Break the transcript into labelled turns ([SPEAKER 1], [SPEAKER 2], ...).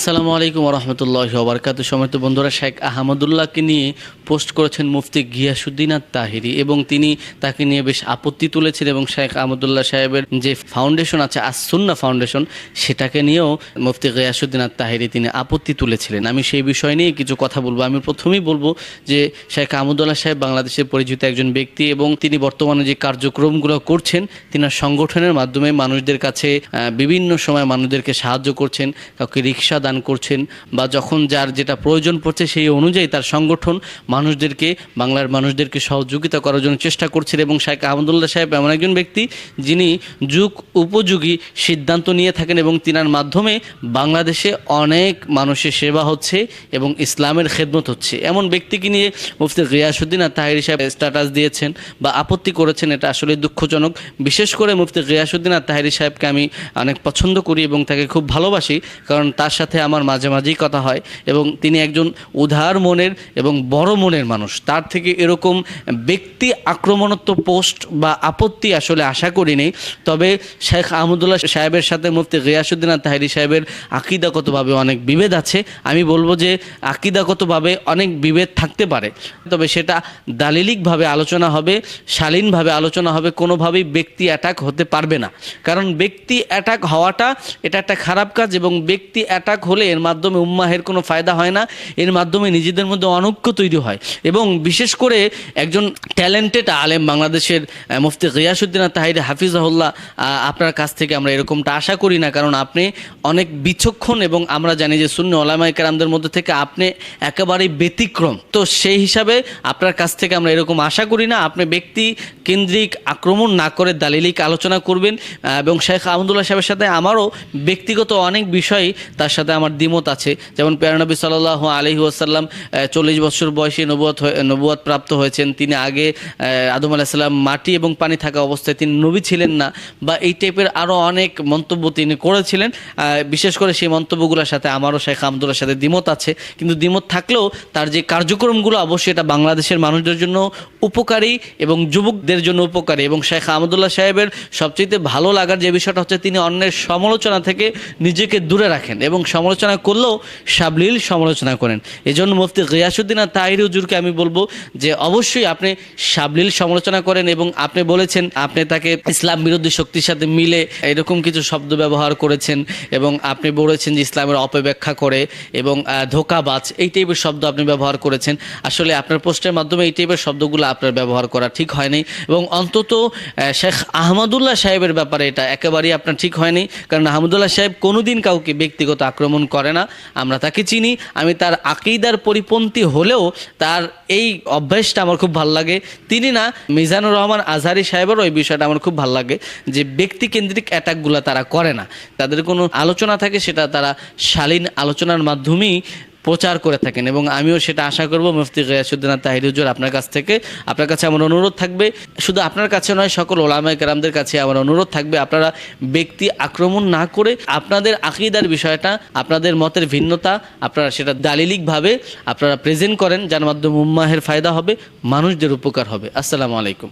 [SPEAKER 1] আসসালামু আলাইকুম রহমতুল্লাহি ওয়া বারাকাতুহু। সম্মানিত বন্ধুরা, শেখ আহমদুল্লাহকে নিয়ে পোস্ট করেছেন মুফতি গিয়াসউদ্দিন আত-তাহিরি এবং তিনি তাকে নিয়ে বেশ আপত্তি তুলেছেন এবং শেখ আহমদুল্লাহ সাহেবের যে ফাউন্ডেশন আছে আস-সুন্নাহ ফাউন্ডেশন, সেটাকে নিয়েও মুফতি গিয়াসউদ্দিন আত-তাহিরি তিনি আপত্তি তুলেছিলেন। আমি সেই বিষয় নিয়ে কিছু কথা বলবো। আমি প্রথমেই বলবো যে শেখ আহমদুল্লাহ সাহেব বাংলাদেশের পরিচিত একজন ব্যক্তি এবং তিনি বর্তমানে যে কার্যক্রমগুলো করছেন, তিনার সংগঠনের মাধ্যমে মানুষদের কাছে বিভিন্ন সময় মানুষদেরকে সাহায্য করছেন, কাউকে রিক্সা দান করছেন বা যখন যার যেটা প্রয়োজন পড়ছে সেই অনুযায়ী তার সংগঠন বাংলার মানুষদেরকে সহযোগিতা করার জন্য চেষ্টা করছেন। এবং শেখ আহমদুল্লাহ সাহেব এমন একজন ব্যক্তি যিনি যুগ উপযোগী সিদ্ধান্ত নিয়ে থাকেন এবং তিনার মাধ্যমে বাংলাদেশে অনেক মানুষের সেবা হচ্ছে এবং ইসলামের খেদমত হচ্ছে। এমন ব্যক্তিকে নিয়ে মুফতি গিয়াসউদ্দিন আত-তাহিরি সাহেব স্ট্যাটাস দিয়েছেন বা আপত্তি করেছেন, এটা আসলে দুঃখজনক। বিশেষ করে মুফতি গিয়াসউদ্দিন আত-তাহিরি সাহেবকে আমি অনেক পছন্দ করি এবং তাকে খুব ভালোবাসি, কারণ তার সাথে আমার মাঝে মাঝেই কথা হয় এবং তিনি একজন উদার মনের এবং বড় মনের মানুষ। তার থেকে এরকম ব্যক্তি আক্রমণাত্মক পোস্ট বা আপত্তি আসলে আশা করিনি। তবে শেখ আহমদুল্লাহ সাহেবের সাথে মুফতি গিয়াসউদ্দিন আত-তাহিরি সাহেবের আকীদাগতভাবে অনেক বিভেদ আছে। আমি বলবো যে আকীদাগতভাবে অনেক বিভেদ থাকতে পারে, তবে সেটা দালিলিকভাবে আলোচনা হবে, শালীনভাবে আলোচনা হবে, কোনোভাবেই ব্যক্তি অ্যাটাক হতে পারবে না। কারণ ব্যক্তি অ্যাটাক হওয়াটা এটা একটা খারাপ কাজ এবং ব্যক্তি অ্যাটাক হলে এর মাধ্যমে উম্মাহের কোনো ফায়দা হয় না, এর মাধ্যমে নিজেদের মধ্যে অনৈক্য তৈরি হয়। এবং বিশেষ করে একজন ট্যালেন্টেড আলেম বাংলাদেশের মুফতি গিয়াসউদ্দিন আত-তাহিরি হাফিজাহুল্লাহ, আপনার কাছ থেকে আমরা এরকমটা আশা করি না, কারণ আপনি অনেক বিচক্ষণ এবং আমরা জানি যে সুন্নি উলামায়ে কেরামদের মধ্যে থেকে আপনি একেবারেই ব্যতিক্রম। তো সেই হিসাবে আপনার কাছ থেকে আমরা এরকম আশা করি না। আপনি ব্যক্তি কেন্দ্রিক আক্রমণ না করে দালিলিক আলোচনা করবেন। এবং শেখ আহমদুল্লাহ সাহেবের সাথে আমারও ব্যক্তিগত অনেক বিষয় তার সাথে আমার দ্বিমত আছে। যেমন প্যারা নবী সাল্লাল্লাহু আলাইহি ওয়াসাল্লাম 40 বছর বয়সে নবুয়ত প্রাপ্ত হয়েছেন। তিনি আগে আদম আলাইহিস সালাম মাটি এবং পানি থাকা অবস্থায় তিনি নবী ছিলেন না, বা এই টাইপের আরও অনেক মন্তব্য তিনি করেছিলেন। বিশেষ করে সেই মন্তব্যগুলোর সাথে আমারও শেখ আহমদুল্লাহর সাথে দ্বিমত আছে। কিন্তু দ্বিমত থাকলেও তার যে কার্যক্রমগুলো অবশ্যই এটা বাংলাদেশের মানুষদের জন্য উপকারী এবং যুবকদের জন্য উপকারী। এবং শেখ আহমদুল্লাহ সাহেবের সবচেয়ে ভালো লাগার যে বিষয়টা হচ্ছে তিনি অন্যের সমালোচনা থেকে নিজেকে দূরে রাখেন এবং সমালোচনা করলেও সাবলীল সমালোচনা করেন। এই জন্য মুফতি গিয়াসউদ্দিন আত-তাহিরি হুজুরকে আমি বলবো যে অবশ্যই আপনি সাবলীল সমালোচনা করেন। এবং আপনি বলেছেন আপনি তাকে ইসলাম বিরোধী শক্তির সাথে মিলে এরকম কিছু শব্দ ব্যবহার করেছেন এবং আপনি বলেছেন যে ইসলামের অপব্যাখ্যা করে এবং ধোঁকাবাজ, এই টাইপের শব্দ আপনি ব্যবহার করেছেন। আসলে আপনার পোস্টের মাধ্যমে এই টাইপের শব্দগুলো আপনার ব্যবহার করা ঠিক হয়নি এবং অন্তত শেখ আহমদুল্লাহ সাহেবের ব্যাপারে এটা একেবারেই আপনার ঠিক হয়নি। কারণ আহমদুল্লাহ সাহেব কোনোদিন কাউকে ব্যক্তিগত আক্রমণ করে না, আমরা তাকে চিনি। আমি তার আকীদার পরিপন্থী হলেও তার এই অভ্যাসটা আমার খুব ভালো লাগে। তিনি না, মিজানুর রহমান আজহারি সাহেবেরও এই বিষয়টা আমার খুব ভালো লাগে যে ব্যক্তিকেন্দ্রিক অ্যাটাকগুলো তারা করে না। তাদের কোনো আলোচনা থাকে সেটা তারা শালীন আলোচনার মাধ্যমেই প্রচার করে থাকেন এবং আমিও সেটা আশা করব মুফতি গিয়াসউদ্দিন আত-তাহিরি হুজুর আপনার কাছে আমার অনুরোধ থাকবে, শুধু আপনার কাছে নয় সকল উলামায়ে কেরামদের কাছে আমার অনুরোধ থাকবে, আপনারা ব্যক্তি আক্রমণ না করে আপনাদের আকীদার বিষয়টা, আপনাদের মতের ভিন্নতা আপনারা সেটা দালিলিকভাবে আপনারা প্রেজেন্ট করেন, যার মাধ্যমে উম্মাহের ফায়দা হবে, মানুষদের উপকার হবে। আসসালামু আলাইকুম।